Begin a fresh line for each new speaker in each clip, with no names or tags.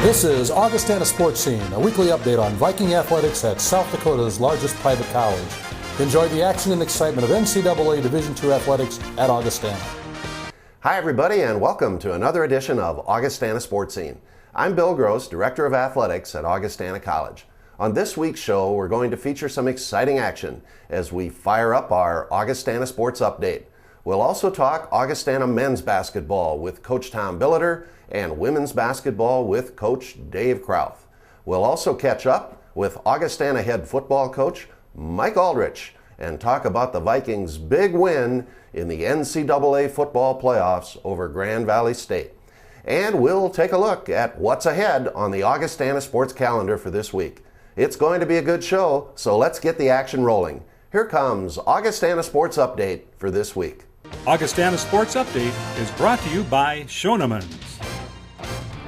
This is Augustana Sportscene, a weekly update on Viking athletics at South Dakota's largest private college. Enjoy the action and excitement of NCAA Division II athletics at Augustana.
Hi everybody, and welcome to another edition of Augustana Sportscene. I'm Bill Gross, Director of Athletics at Augustana College. On this week's show, we're going to feature some exciting action as we fire up our Augustana Sports Update. We'll also talk Augustana men's basketball with Coach Tom Billiter and women's basketball with Coach Dave Krauth. We'll also catch up with Augustana head football coach Mike Aldrich and talk about the Vikings' big win in the NCAA football playoffs over Grand Valley State. And we'll take a look at what's ahead on the Augustana sports calendar for this week. It's going to be a good show, so let's get the action rolling. Here comes Augustana Sports Update for this week.
Augustana Sports Update is brought to you by Schoenemann's.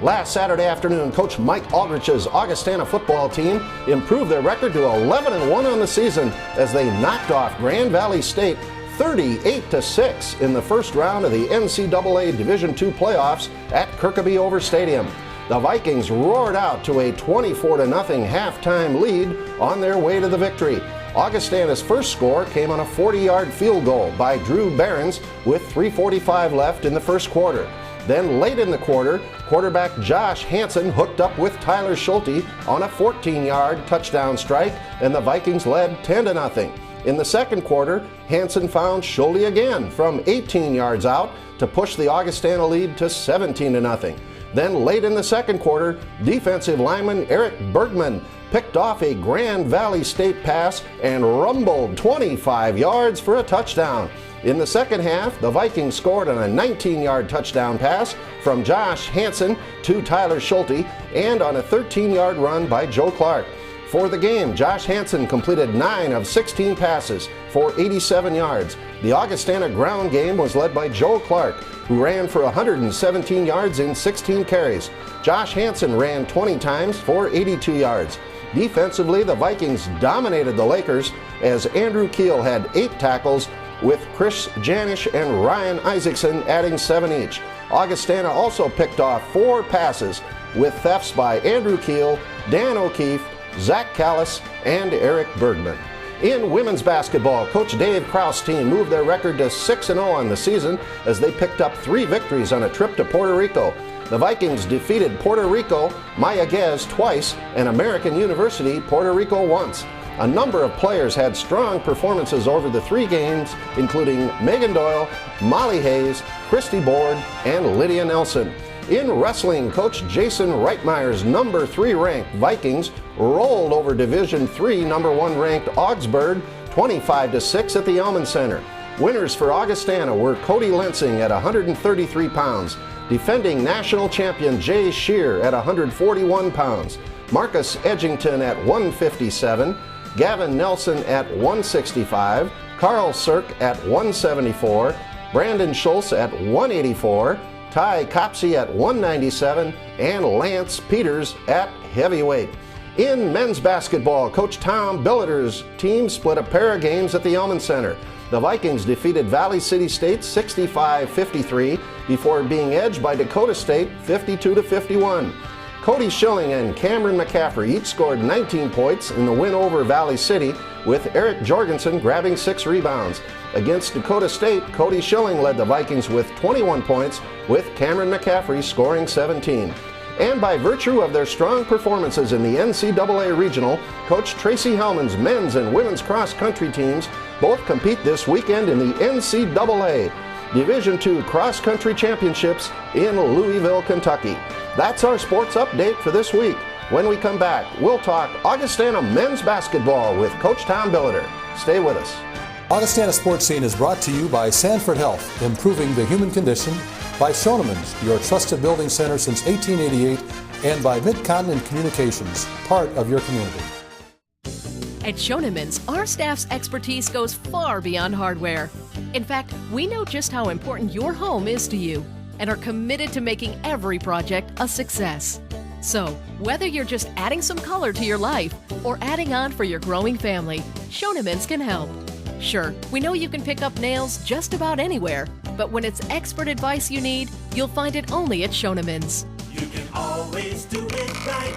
Last Saturday afternoon, Coach Mike Aldrich's Augustana football team improved their record to 11-1 on the season as they knocked off Grand Valley State 38-6 in the first round of the NCAA Division II playoffs at Kirkaby-Over Stadium. The Vikings roared out to a 24-0 halftime lead on their way to the victory. Augustana's first score came on a 40-yard field goal by Drew Behrens with 3:45 left in the first quarter. Then late in the quarter, quarterback Josh Hansen hooked up with Tyler Schulte on a 14-yard touchdown strike, and the Vikings led 10-0. In the second quarter, Hansen found Schulte again from 18 yards out to push the Augustana lead to 17-0. Then late in the second quarter, defensive lineman Eric Bergman picked off a Grand Valley State pass and rumbled 25 yards for a touchdown. In the second half, the Vikings scored on a 19-yard touchdown pass from Josh Hansen to Tyler Schulte and on a 13-yard run by Joe Clark. For the game, Josh Hansen completed 9 of 16 passes for 87 yards. The Augustana ground game was led by Joe Clark, who ran for 117 yards in 16 carries. Josh Hansen ran 20 times for 82 yards. Defensively, the Vikings dominated the Lakers as Andrew Keel had 8 tackles, with Chris Janish and Ryan Isaacson adding 7 each. Augustana also picked off 4 passes with thefts by Andrew Keel, Dan O'Keefe, Zach Callis, and Eric Bergman. In women's basketball, Coach Dave Krauth's team moved their record to 6-0 on the season as they picked up 3 victories on a trip to Puerto Rico. The Vikings defeated Puerto Rico, Mayagüez twice, and American University, Puerto Rico once. A number of players had strong performances over the 3 games, including Megan Doyle, Molly Hayes, Christy Board, and Lydia Nelson. In wrestling, Coach Jason Reitmeyer's number 3 ranked Vikings rolled over Division III number 1 ranked Augsburg 25-6 at the Elman Center. Winners for Augustana were Cody Lensing at 133 pounds, defending national champion Jay Shear at 141 pounds, Marcus Edgington at 157, Gavin Nelson at 165, Carl Sirk at 174, Brandon Schultz at 184, Ty Copsey at 197, and Lance Peters at heavyweight. In men's basketball, Coach Tom Billiter's team split a pair of games at the Elman Center. The Vikings defeated Valley City State 65-53 before being edged by Dakota State 52-51. Cody Schilling and Cameron McCaffrey each scored 19 points in the win over Valley City, with Eric Jorgensen grabbing 6 rebounds. Against Dakota State, Cody Schilling led the Vikings with 21 points, with Cameron McCaffrey scoring 17. And by virtue of their strong performances in the NCAA Regional, Coach Tracy Hellman's men's and women's cross-country teams both compete this weekend in the NCAA Division II Cross-Country Championships in Louisville, Kentucky. That's our sports update for this week. When we come back, we'll talk Augustana men's basketball with Coach Tom Billiter. Stay with us.
Augustana Sportscene is brought to you by Sanford Health, improving the human condition, by Schoenemann's, your trusted building center since 1888, and by Mid-Continent Communications, part of your community.
At Schoenemann's, our staff's expertise goes far beyond hardware. In fact, we know just how important your home is to you and are committed to making every project a success. So, whether you're just adding some color to your life or adding on for your growing family, Schoenemann's can help. Sure, we know you can pick up nails just about anywhere, but when it's expert advice you need, you'll find it only at Schoenemann's.
You can always do it right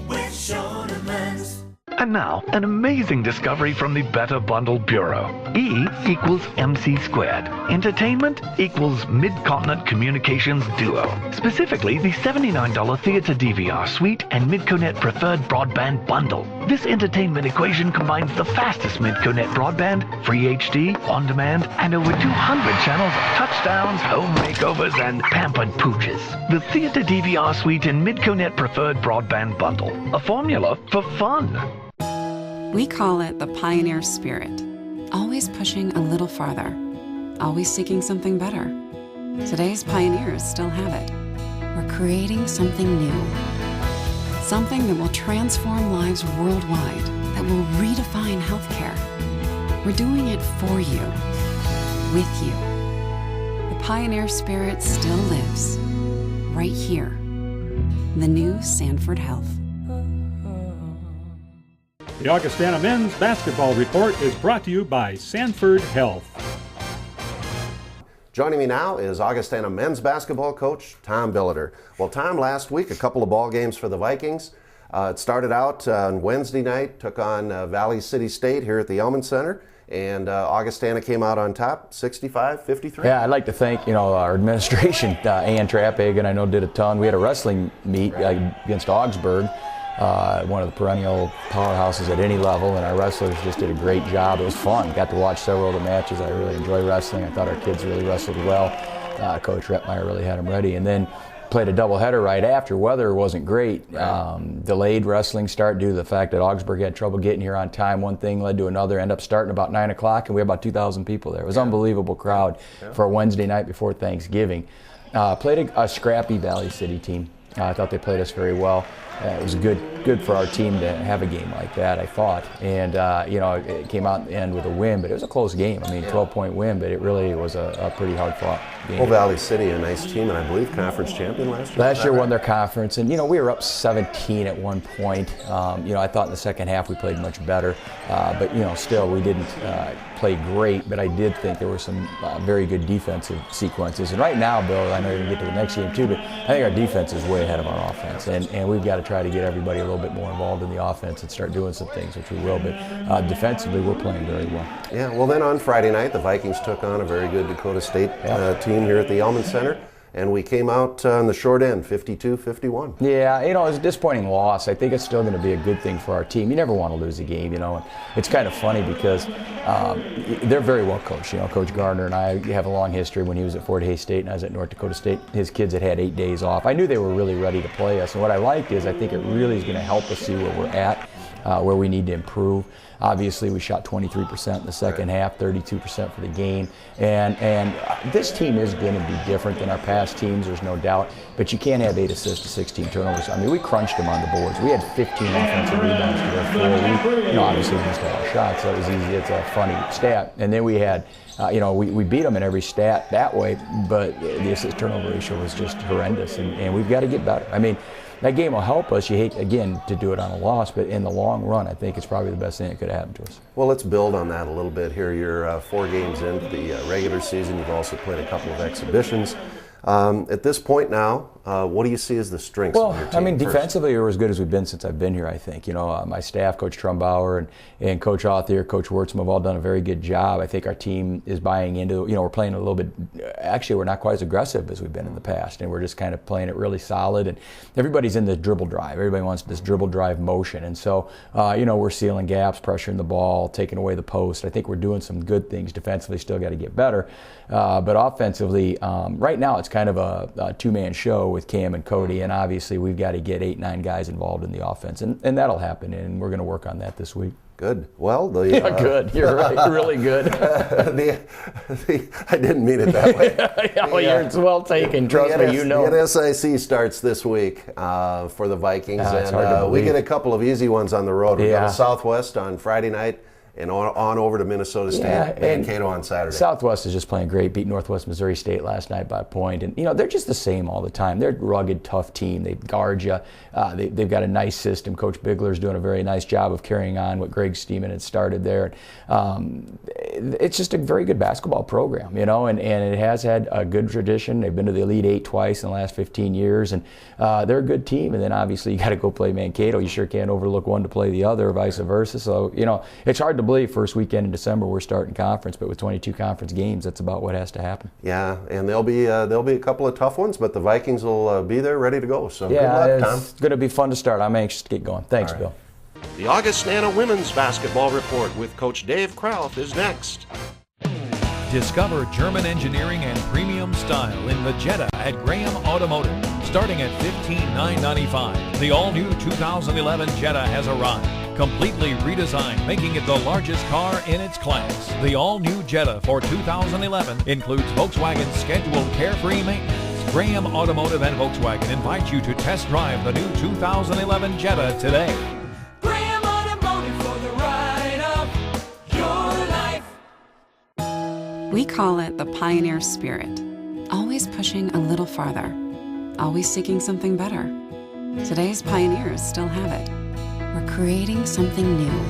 with Schoeneman's.
And now, an amazing discovery from the Better Bundle Bureau. E equals MC squared. Entertainment equals Mid-Continent Communications Duo. Specifically, the $79 Theater DVR Suite and Midconet Preferred Broadband Bundle. This entertainment equation combines the fastest Midconet broadband, free HD, on-demand, and over 200 channels of touchdowns, home makeovers, and pampered pooches. The Theater DVR Suite and Midconet Preferred Broadband Bundle. A formula for fun.
We call it the pioneer spirit, always pushing a little farther, always seeking something better. Today's pioneers still have it. We're creating something new, something that will transform lives worldwide, that will redefine healthcare. We're doing it for you, with you. The pioneer spirit still lives, right here. The new Sanford Health.
The Augustana Men's Basketball Report is brought to you by Sanford Health.
Joining me now is Augustana men's basketball coach Tom Billiter. Well, Tom, last week, a couple of ball games for the Vikings. It started out on Wednesday night, took on Valley City State here at the Elman Center, and Augustana came out on top, 65-53.
Yeah, I'd like to thank our administration, Ann Traphagen, I know did a ton. We had a wrestling meet against Augsburg. One of the perennial powerhouses at any level, and our wrestlers just did a great job. It was fun. Got to watch several of the matches. I really enjoy wrestling. I thought our kids really wrestled well. Coach Rettmeyer really had them ready. And then played a doubleheader right after. Weather wasn't great. Delayed wrestling start due to the fact that Augsburg had trouble getting here on time. One thing led to another. Ended up starting about 9 o'clock, and we had about 2,000 people there. It was an unbelievable crowd for a Wednesday night before Thanksgiving. Played a scrappy Valley City team. I thought they played us very well. It was good for our team to have a game like that, I thought. And, it came out in the end with a win, but it was a close game. I mean, 12-point win, but it really was a pretty hard-fought game.
Well, Valley City, a nice team, and I believe conference champion last year.
Last year won their conference, and, we were up 17 at one point. I thought in the second half we played much better, but, still we didn't play great, but I did think there were some very good defensive sequences. And right now, Bill, I know you're going to get to the next game too, but I think our defense is way ahead of our offense, and we've got to try to get everybody a little bit more involved in the offense and start doing some things, which we will, but defensively we're playing very well.
Yeah, well then on Friday night, the Vikings took on a very good Dakota State team here at the Elman Center. And we came out on the short end, 52-51.
Yeah, it was a disappointing loss. I think it's still going to be a good thing for our team. You never want to lose a game, And it's kind of funny because they're very well coached. Coach Gardner and I have a long history. When he was at Fort Hays State and I was at North Dakota State, his kids had 8 days off. I knew they were really ready to play us. And what I liked is I think it really is going to help us see where we're at, where we need to improve. Obviously, we shot 23% in the second half, 32% for the game. And this team is going to be different than our past teams, there's no doubt. But you can't have 8 assists to 16 turnovers. I mean, we crunched them on the boards. We had 15 offensive rebounds to their 4. We, obviously, we missed a lot of shots. So it was easy. It's a funny stat. And then we had, we beat them in every stat that way, but the assist turnover ratio was just horrendous. And we've got to get better. I mean, that game will help us. You hate, again, to do it on a loss, but in the long run, I think it's probably the best thing that could happen to us.
Well, let's build on that a little bit here. You're 4 games into the regular season. You've also played a couple of exhibitions. At this point now, what do you see as the strengths of your team?
Defensively, we're as good as we've been since I've been here, I think. My staff, Coach Trumbauer and Coach Authier, Coach Wertzman have all done a very good job. I think our team is buying into, we're playing a little bit, actually, we're not quite as aggressive as we've been in the past, and we're just kind of playing it really solid, and everybody's in the dribble drive. Everybody wants this dribble drive motion, and so, we're sealing gaps, pressuring the ball, taking away the post. I think we're doing some good things defensively, still got to get better, but offensively, right now it's kind of a two-man show with Cam and Cody, and obviously we've got to get 8-9 guys involved in the offense, and that'll happen, and we're going to work on that this week.
Good. Well,
good. You're right. Really good.
I didn't mean it that way.
It's well taken. Trust me,
The NSIC starts this week for the Vikings, and we get a couple of easy ones on the road. We go to Southwest on Friday night, and on over to Minnesota State, Mankato on Saturday.
Southwest is just playing great, beat Northwest Missouri State last night by a point. And, they're just the same all the time. They're a rugged, tough team. They guard you. They've got a nice system. Coach Bigler's doing a very nice job of carrying on what Greg Steeman had started there. it's just a very good basketball program, you know, and it has had a good tradition. They've been to the Elite Eight twice in the last 15 years, and they're a good team. And then obviously you got to go play Mankato. You sure can't overlook one to play the other, or vice versa. So, you know, it's hard to believe first weekend in December we're starting conference, but with 22 conference games, that's about what has to happen.
Yeah, and there'll be a couple of tough ones, but the Vikings will be there ready to go. So
yeah,
good luck, Tom.
It's going to be fun to start. I'm anxious to get going. Thanks,
All right.
Bill.
The Augustana Women's Basketball Report with Coach Dave Krauth is next.
Discover German engineering and premium style in the Jetta at Graham Automotive. Starting at $15,995, the all-new 2011 Jetta has arrived. Completely redesigned, making it the largest car in its class. The all-new Jetta for 2011 includes Volkswagen's scheduled carefree maintenance. Graham Automotive and Volkswagen invite you to test drive the new 2011 Jetta today.
Graham Automotive for the ride of your life.
We call it the pioneer spirit. Always pushing a little farther. Always seeking something better. Today's pioneers still have it. We're creating something new.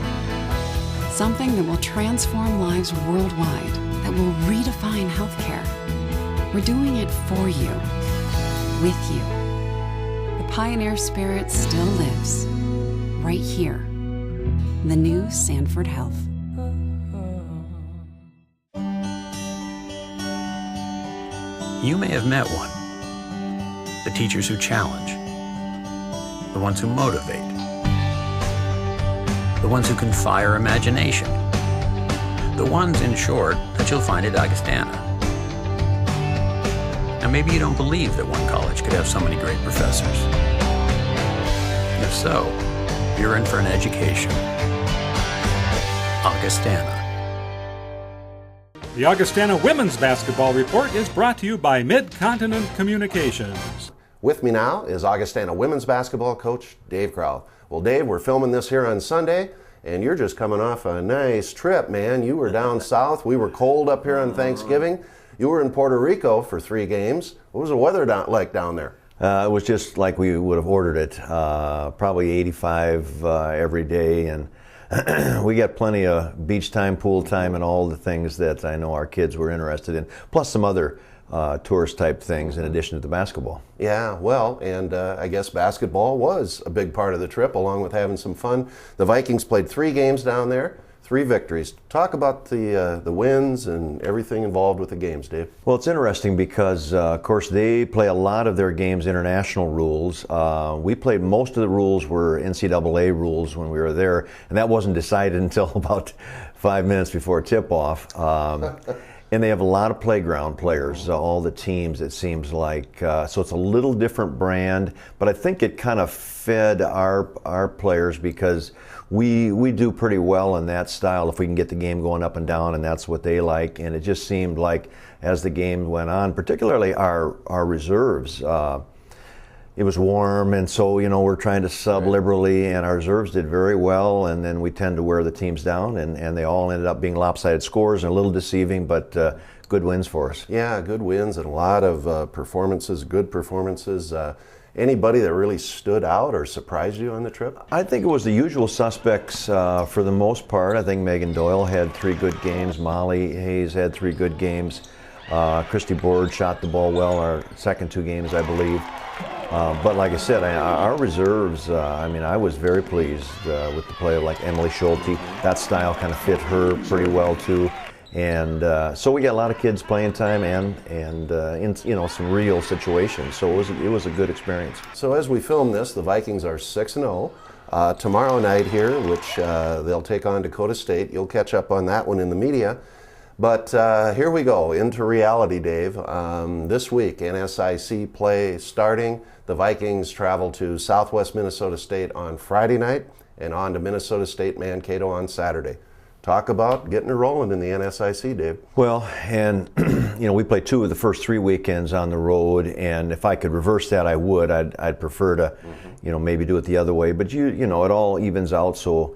Something that will transform lives worldwide, that will redefine healthcare. We're doing it for you, with you. The pioneer spirit still lives, right here, the new Sanford Health.
You may have met one. The teachers who challenge. The ones who motivate. The ones who can fire imagination. The ones, in short, that you'll find at Augustana. Now, maybe you don't believe that one college could have so many great professors. If so, you're in for an education. Augustana.
The Augustana Women's Basketball Report is brought to you by Mid-Continent Communications.
With me now is Augustana women's basketball coach Dave Krauth. Well, Dave, we're filming this here on Sunday, and you're just coming off a nice trip, man. You were down south. We were cold up here on Thanksgiving. You were in Puerto Rico for 3 games. What was the weather like down there?
It was just like we would have ordered it, probably 85 every day, and we got plenty of beach time, pool time, and all the things that I know our kids were interested in, plus some other tourist type things in addition to the basketball.
Yeah, well, and I guess basketball was a big part of the trip, along with having some fun. The Vikings played 3 games down there, 3 victories. Talk about the wins and everything involved with the games, Dave.
Well, it's interesting because, of course, they play a lot of their games international rules. We played most of the rules were NCAA rules when we were there, and that wasn't decided until about 5 minutes before tip-off. And they have a lot of playground players, all the teams, it seems like. So it's a little different brand, but I think it kind of fed our players because we do pretty well in that style if we can get the game going up and down, and that's what they like. And it just seemed like as the game went on, particularly our reserves, it was warm, and so, you know, we're trying to sub liberally, and our reserves did very well, and then we tend to wear the teams down, and they all ended up being lopsided scores and a little deceiving, but good wins for us.
Yeah, good wins and a lot of performances, good performances. Anybody that really stood out or surprised you on the trip?
I think it was the usual suspects for the most part. I think Megan Doyle had 3 good games. Molly Hayes had 3 good games. Christy Board shot the ball well our second 2 games, I believe. But like I said, our reserves, I was very pleased with the play of like Emily Schulte. That style kind of fit her pretty well too. And so we got a lot of kids playing time and in, you know, some real situations. So it was a good experience.
So as we film this, the Vikings are 6-0. Tomorrow night here, which they'll take on Dakota State. You'll catch up on that one in the media. But here we go, into reality, Dave. This week, NSIC play starting. The Vikings travel to Southwest Minnesota State on Friday night and on to Minnesota State Mankato on Saturday. Talk about getting it rolling in the NSIC, Dave.
Well, and you know, we played 2 of the first 3 weekends on the road, and if I could reverse that, I would. I'd prefer to, you know, maybe do it the other way. But you know, it all evens out. So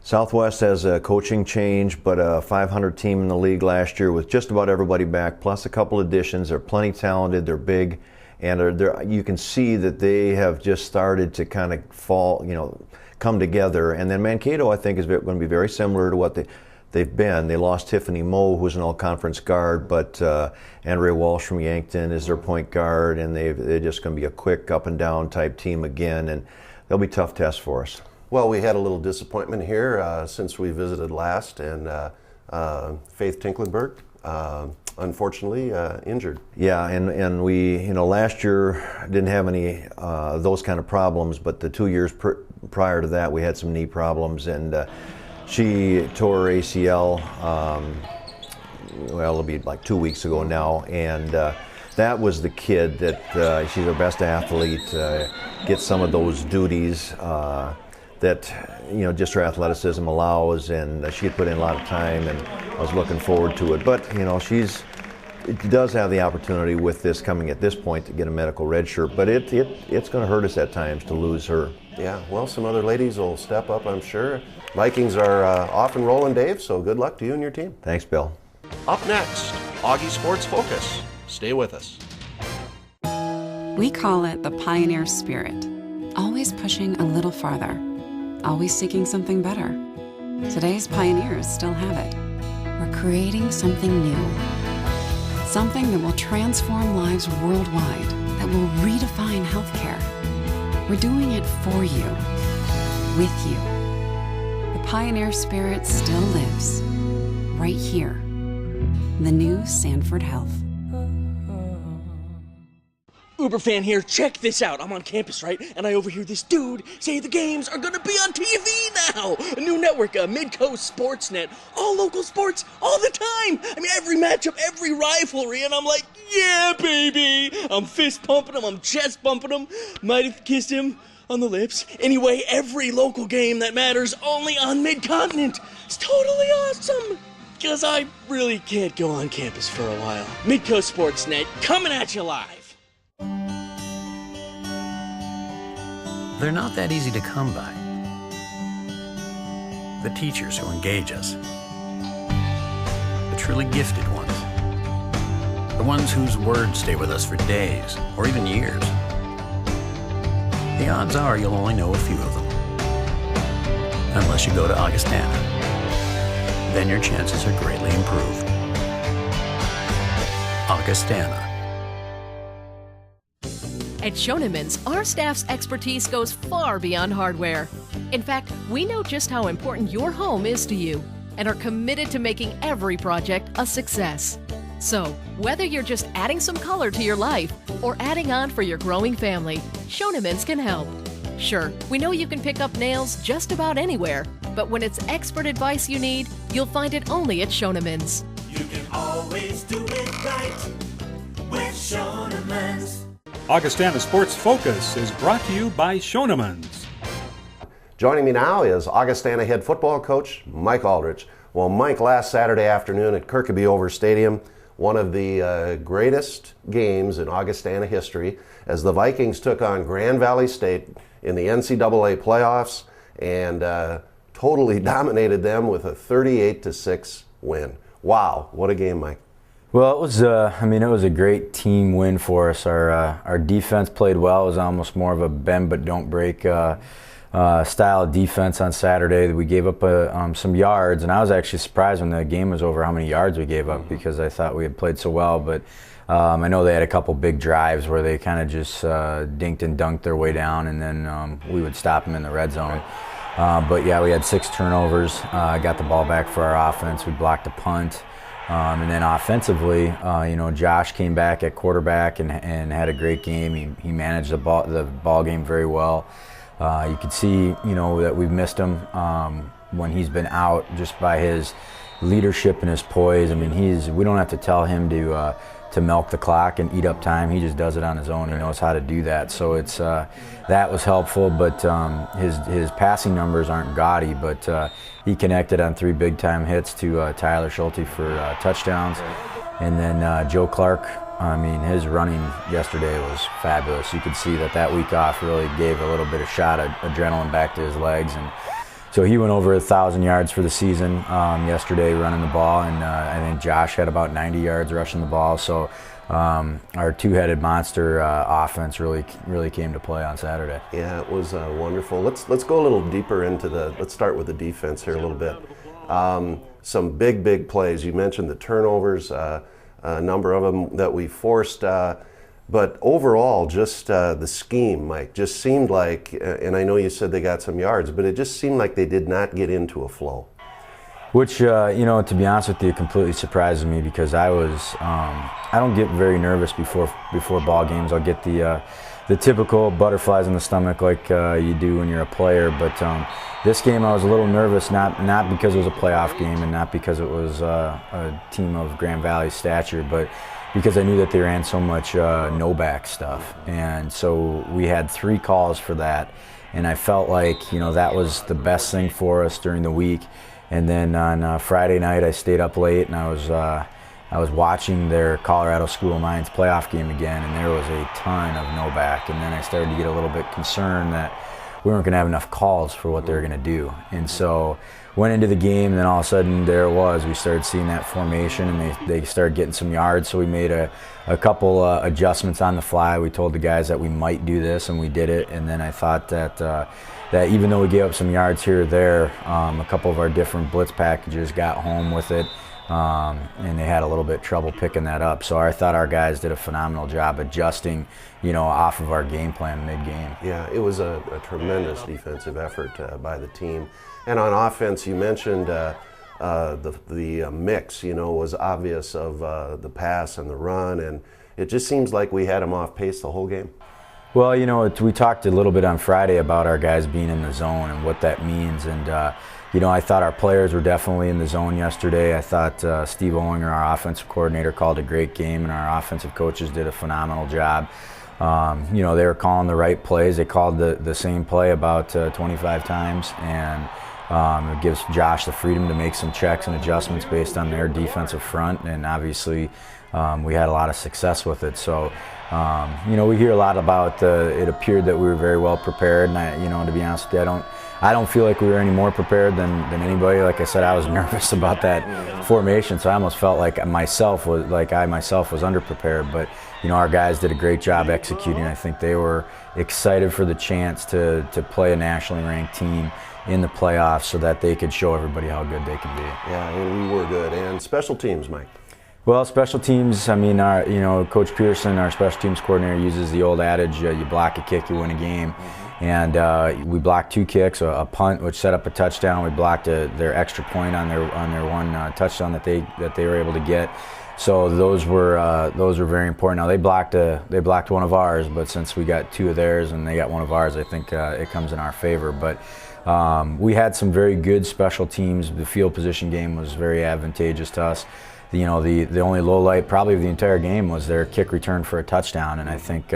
Southwest has a coaching change, but a 500 team in the league last year with just about everybody back, plus a couple additions. They're plenty talented. They're big, and you can see that they have just started to kind of come together. And then Mankato, I think, is going to be very similar to what they've been. They lost Tiffany Moe, who's an all-conference guard, but Andrea Walsh from Yankton is their point guard, and they're just going to be a quick up-and-down type team again, and they'll be tough tests for us.
Well, we had a little disappointment here since we visited last, and Faith Tinklenberg, unfortunately, injured.
Yeah, and we, last year didn't have any those kind of problems, but the 2 years prior to that, we had some knee problems, and she tore her ACL, well, it'll be like 2 weeks ago now, and that was the kid that she's our best athlete, gets some of those duties that just her athleticism allows, and she had put in a lot of time, and I was looking forward to it. But it does have the opportunity with this coming at this point to get a medical red shirt, but it's going to hurt us at times to lose her.
Yeah, well, some other ladies will step up, I'm sure. Vikings are off and rolling, Dave, so good luck to you and your team.
Thanks, Bill.
Up next, Augie Sports Focus. Stay with us.
We call it the pioneer spirit, always pushing a little farther, always seeking something better. Today's pioneers still have it. We're creating something new, something that will transform lives worldwide, that will redefine healthcare. We're doing it for you, with you. The pioneer spirit still lives, right here, the new Sanford Health.
Uber fan here, check this out. I'm on campus, right? And I overhear this dude say the games are gonna be on TV now! A new network, Mid-Coast Sportsnet. All local sports, all the time! I mean, every matchup, every rivalry, and I'm like, yeah, baby! I'm fist pumping him, I'm chest bumping him, might have kissed him on the lips. Anyway, every local game that matters only on Mid-Continent. It's totally awesome! Because I really can't go on campus for a while. Mid-Coast Sportsnet, coming at you live!
They're not that easy to come by. The teachers who engage us. The truly gifted ones. The ones whose words stay with us for days or even years. The odds are you'll only know a few of them. Unless you go to Augustana. Then your chances are greatly improved. Augustana.
At Schoenemann's, our staff's expertise goes far beyond hardware. In fact, we know just how important your home is to you and are committed to making every project a success. So, whether you're just adding some color to your life or adding on for your growing family, Schoenemann's can help. Sure, we know you can pick up nails just about anywhere, but when it's expert advice you need, you'll find it only at Schoenemann's.
You can always do it right with Schoenemann's.
Augustana Sports Focus is brought to you by Schoenemann's.
Joining me now is Augustana head football coach Mike Aldrich. Well, Mike, last Saturday afternoon at Kirkaby Over Stadium, one of the greatest games in Augustana history, as the Vikings took on Grand Valley State in the NCAA playoffs and totally dominated them with a 38-6 win. Wow, what a game, Mike.
Well, it was it was a great team win for us. Our defense played well. It was almost more of a bend but don't break style of defense on Saturday. We gave up some yards, and I was actually surprised when the game was over how many yards we gave up because I thought we had played so well. But I know they had a couple big drives where they kind of just dinked and dunked their way down, and then we would stop them in the red zone. But yeah, we had 6 turnovers, got the ball back for our offense. We blocked a punt. And then offensively, Josh came back at quarterback and had a great game. He managed the ball game very well. You could see, that we've missed him when he's been out just by his leadership and his poise. I mean, we don't have to tell him to milk the clock and eat up time. He just does it on his own. He knows how to do that. So it's that was helpful. But his passing numbers aren't gaudy, but he connected on 3 big-time hits to Tyler Schulte for touchdowns. And then Joe Clark, his running yesterday was fabulous. You could see that week off really gave a little bit of shot of adrenaline back to his legs. And so he went over 1,000 yards for the season yesterday running the ball. And I think Josh had about 90 yards rushing the ball. So our two-headed monster offense really came to play on Saturday.
Yeah, it was wonderful. Let's go a little deeper into let's start with the defense here a little bit. Some big plays. You mentioned the turnovers, a number of them that we forced. But overall, just the scheme, Mike, just seemed like, and I know you said they got some yards, but it just seemed like they did not get into a flow.
Which, to be honest with you, completely surprises me because I don't get very nervous before ball games. I'll get the typical butterflies in the stomach like you do when you're a player. But this game I was a little nervous, not because it was a playoff game and not because it was a team of Grand Valley stature, but because I knew that they ran so much no-back stuff. And so we had 3 calls for that. And I felt like, that was the best thing for us during the week. And then on Friday night, I stayed up late and I was watching their Colorado School of Mines playoff game again, and there was a ton of no back. And then I started to get a little bit concerned that we weren't going to have enough calls for what they were going to do. And so went into the game, and then all of a sudden there it was. We started seeing that formation, and they started getting some yards. So we made a couple adjustments on the fly. We told the guys that we might do this, and we did it. And then I thought that even though we gave up some yards here or there, a couple of our different blitz packages got home with it, and they had a little bit of trouble picking that up. So I thought our guys did a phenomenal job adjusting, off of our game plan mid-game.
Yeah, it was a tremendous defensive effort by the team. And on offense, you mentioned the mix, was obvious of the pass and the run, and it just seems like we had them off pace the whole game.
Well, we talked a little bit on Friday about our guys being in the zone and what that means. And, I thought our players were definitely in the zone yesterday. I thought Steve Owinger, our offensive coordinator, called a great game, and our offensive coaches did a phenomenal job. They were calling the right plays. They called the same play about 25 times, and it gives Josh the freedom to make some checks and adjustments based on their defensive front. And obviously, we had a lot of success with it. So, we hear a lot about it appeared that we were very well prepared, and to be honest with you, I don't feel like we were any more prepared than anybody. Like I said, I was nervous about that formation, so I almost felt like I myself was underprepared. But our guys did a great job executing. I think they were excited for the chance to play a nationally ranked team in the playoffs so that they could show everybody how good they can be.
Yeah, and we were good. And special teams, Mike.
Well, special teams, Coach Pearson, our special teams coordinator, uses the old adage, you block a kick, you win a game. And we blocked 2 kicks, a punt, which set up a touchdown. We blocked their extra point on their one touchdown that they were able to get. So those were very important. Now they blocked one of ours, but since we got 2 of theirs and they got 1 of ours, I think it comes in our favor. But we had some very good special teams. The field position game was very advantageous to us. The only low light probably of the entire game was their kick return for a touchdown, and I think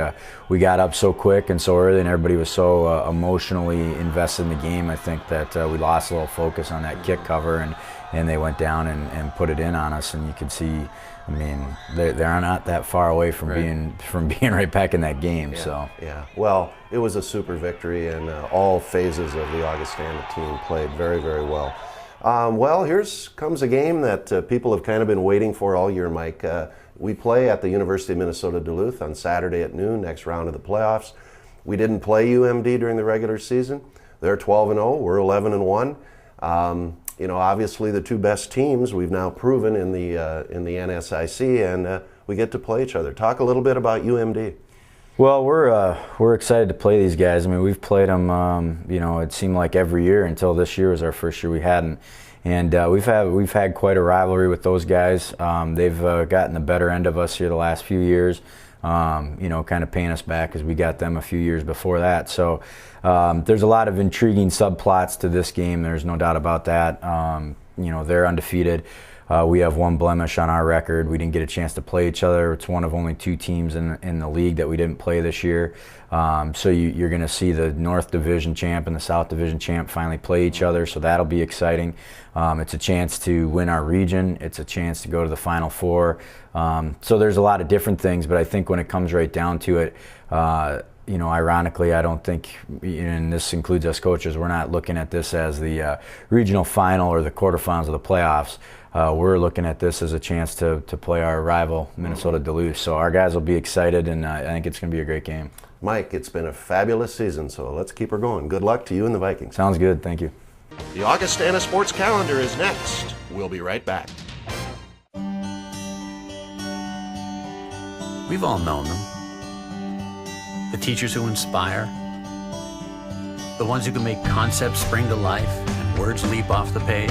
we got up so quick and so early, and everybody was so emotionally invested in the game. I think that we lost a little focus on that kick cover, and they went down and put it in on us. And you could see, they're not that far away from being right back in that game.
Yeah,
so
yeah. Well, it was a super victory, and all phases of the Augustana team played very, very well. Well, here comes a game that people have kind of been waiting for all year, Mike. We play at the University of Minnesota Duluth on Saturday at noon, next round of the playoffs. We didn't play UMD during the regular season. They're 12-0, we're 11-1. Obviously the 2 best teams we've now proven in the NSIC, and we get to play each other. Talk a little bit about UMD.
Well, we're excited to play these guys. We've played them, it seemed like every year until this year was our first year we hadn't. And we've had quite a rivalry with those guys. They've gotten the better end of us here the last few years, kind of paying us back because we got them a few years before that. So there's a lot of intriguing subplots to this game. There's no doubt about that. They're undefeated. We have 1 blemish on our record. We didn't get a chance to play each other. It's one of only 2 teams in the league that we didn't play this year. So you're going to see the North Division champ and the South Division champ finally play each other, so that'll be exciting. It's a chance to win our region. It's a chance to go to the Final Four. So there's a lot of different things, but I think when it comes right down to it, ironically, I don't think, and this includes us coaches, we're not looking at this as the regional final or the quarterfinals of the playoffs. We're looking at this as a chance to play our rival, Minnesota Duluth. So our guys will be excited, and I think it's going to be a great game.
Mike, it's been a fabulous season, so let's keep her going. Good luck to you and the Vikings.
Sounds good. Thank you.
The Augustana Sports Calendar is next. We'll be right back.
We've all known them. The teachers who inspire. The ones who can make concepts spring to life and words leap off the page.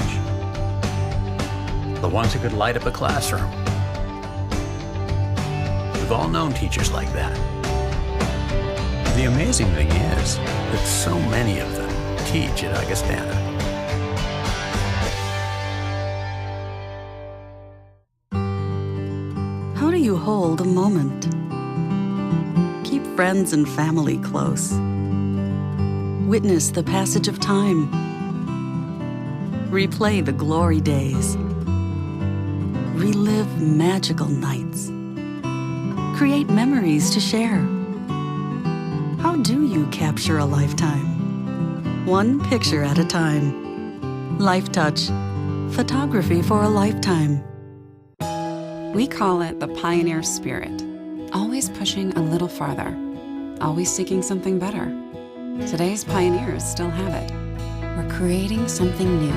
The ones who could light up a classroom. We've all known teachers like that. The amazing thing is that so many of them teach at Augustana.
How do you hold a moment? Keep friends and family close. Witness the passage of time. Replay the glory days. Relive magical nights. Create memories to share. How do you capture a lifetime? One picture at a time. Life Touch. Photography for a lifetime.
We call it the pioneer spirit. Always pushing a little farther. Always seeking something better. Today's pioneers still have it. We're creating something new.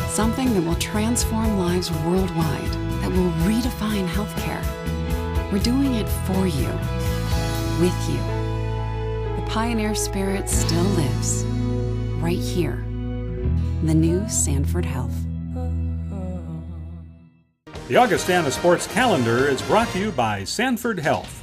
Something that will transform lives worldwide, that will redefine healthcare. We're doing it for you, with you. The pioneer spirit still lives, right here. The new Sanford Health.
The Augustana Sports Calendar is brought to you by Sanford Health.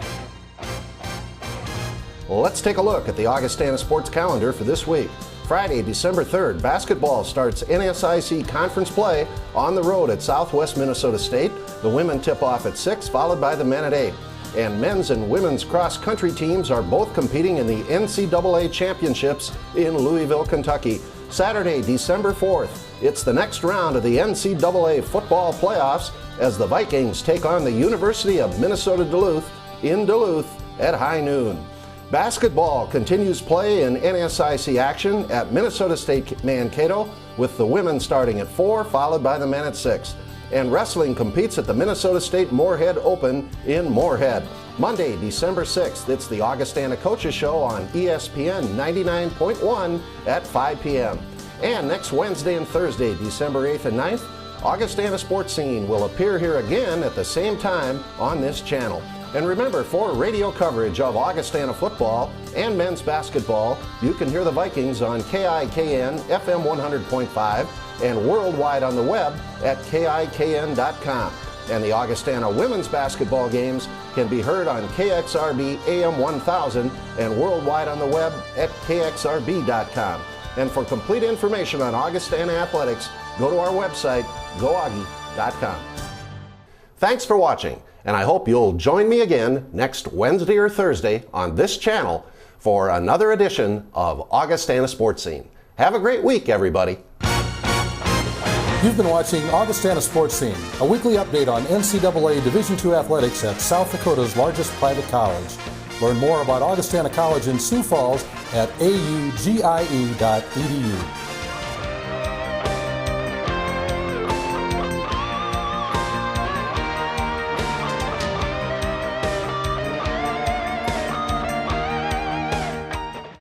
Well, let's take a look at the Augustana Sports Calendar for this week. Friday, December 3rd, basketball starts NSIC conference play on the road at Southwest Minnesota State. The women tip off at 6, followed by the men at 8. And men's and women's cross-country teams are both competing in the NCAA Championships in Louisville, Kentucky. Saturday, December 4th, it's the next round of the NCAA football playoffs as the Vikings take on the University of Minnesota Duluth in Duluth at high noon. Basketball continues play in NSIC action at Minnesota State Mankato, with the women starting at 4, followed by the men at 6. And wrestling competes at the Minnesota State Moorhead Open in Moorhead. Monday, December 6th, it's the Augustana Coaches Show on ESPN 99.1 at 5 p.m. And next Wednesday and Thursday, December 8th and 9th, Augustana Sportscene will appear here again at the same time on this channel. And remember, for radio coverage of Augustana football and men's basketball, you can hear the Vikings on KIKN FM 100.5 and worldwide on the web at KIKN.com. And the Augustana women's basketball games can be heard on KXRB AM 1000 and worldwide on the web at KXRB.com. And for complete information on Augustana athletics, go to our website, goaugie.com. Thanks for watching, and I hope you'll join me again next Wednesday or Thursday on this channel for another edition of Augustana Sportscene. Have a great week, everybody.
You've been watching Augustana Sportscene, a weekly update on NCAA Division II athletics at South Dakota's largest private college. Learn more about Augustana College in Sioux Falls at augie.edu.